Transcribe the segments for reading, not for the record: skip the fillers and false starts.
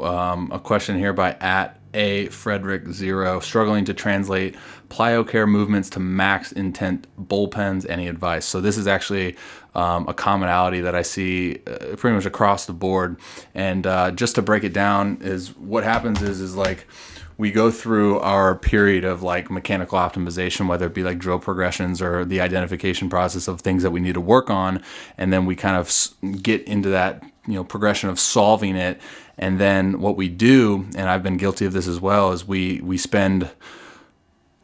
a question here by @AFrederick0, struggling to translate Plyocare movements to max intent bullpens. Any advice? So this is actually a commonality that I see pretty much across the board. And just to break it down, is what happens is like we go through our period of like mechanical optimization, whether it be like drill progressions or the identification process of things that we need to work on, and then we kind of get into that progression of solving it. And then what we do, and I've been guilty of this as well, is we spend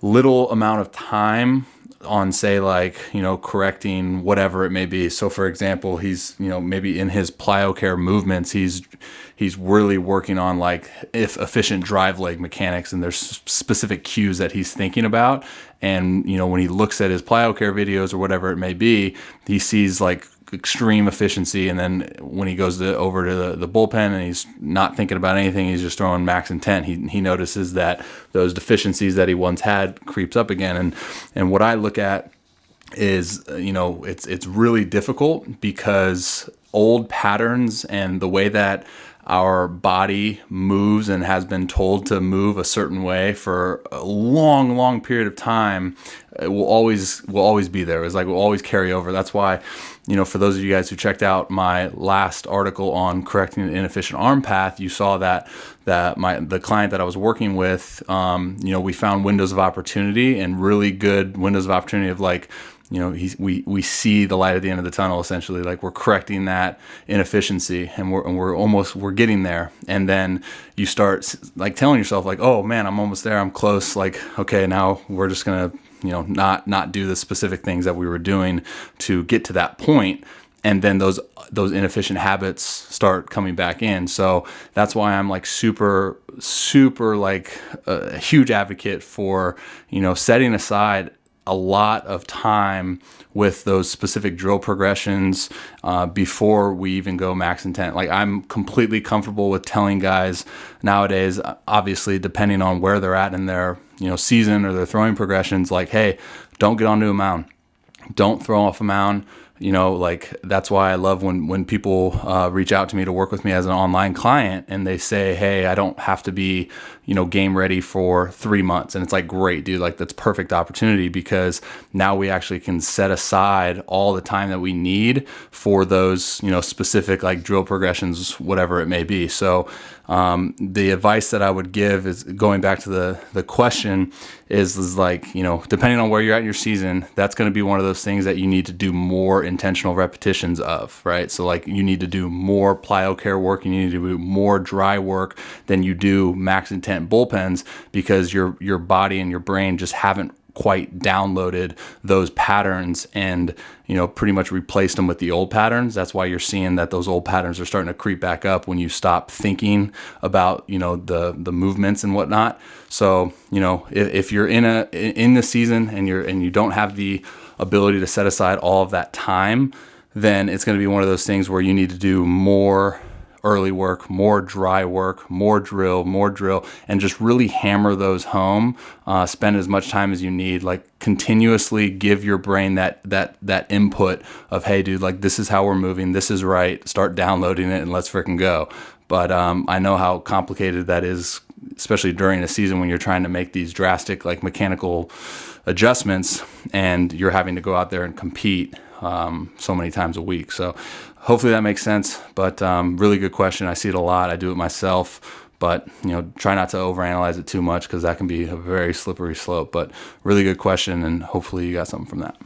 little amount of time on, say, like, correcting whatever it may be. So for example, he's, maybe in his Plyocare movements, he's really working on like if efficient drive leg mechanics, and there's specific cues that he's thinking about. And, when he looks at his Plyocare videos or whatever it may be, he sees like extreme efficiency. And then when he goes over to the bullpen and he's not thinking about anything, he's just throwing max intent, he notices that those deficiencies that he once had creeps up again. And what I look at is, it's really difficult because old patterns and the way that our body moves and has been told to move a certain way for a long period of time, it will always be there. It's like will always carry over. That's why, for those of you guys who checked out my last article on correcting an inefficient arm path, you saw that the client that I was working with, we found windows of opportunity, and really good windows of opportunity of like, we see the light at the end of the tunnel, essentially. Like we're correcting that inefficiency, and we're getting there. And then you start like telling yourself like, oh man, I'm almost there, I'm close. Like, okay, now we're just gonna not do the specific things that we were doing to get to that point. And then those inefficient habits start coming back in. So that's why I'm like super like a huge advocate for setting aside a lot of time with those specific drill progressions before we even go max intent. Like I'm completely comfortable with telling guys nowadays, obviously depending on where they're at in their season or their throwing progressions, like, hey, don't get onto a mound, don't throw off a mound. Like that's why I love when people reach out to me to work with me as an online client, and they say, hey, I don't have to be, game ready for 3 months. And it's like, great, dude, like that's perfect opportunity, because now we actually can set aside all the time that we need for those, specific like drill progressions, whatever it may be. So the advice that I would give is, going back to the question, is like, depending on where you're at in your season, that's going to be one of those things that you need to do more intentional repetitions of, right? So like you need to do more Plyocare work, you need to do more dry work than you do max intent bullpens, because your body and your brain just haven't quite downloaded those patterns and pretty much replaced them with the old patterns. That's why you're seeing that those old patterns are starting to creep back up when you stop thinking about the movements and whatnot. So if you're in the season and you don't have the ability to set aside all of that time, then it's going to be one of those things where you need to do more early work, more dry work, more drill, and just really hammer those home. Spend as much time as you need, like continuously give your brain that input of, hey dude, like this is how we're moving, this is right, start downloading it and let's freaking go. But I know how complicated that is, especially during a season when you're trying to make these drastic like mechanical adjustments and you're having to go out there and compete so many times a week. So hopefully that makes sense, but really good question. I see it a lot. I do it myself, but try not to overanalyze it too much, because that can be a very slippery slope. But really good question, and hopefully you got something from that.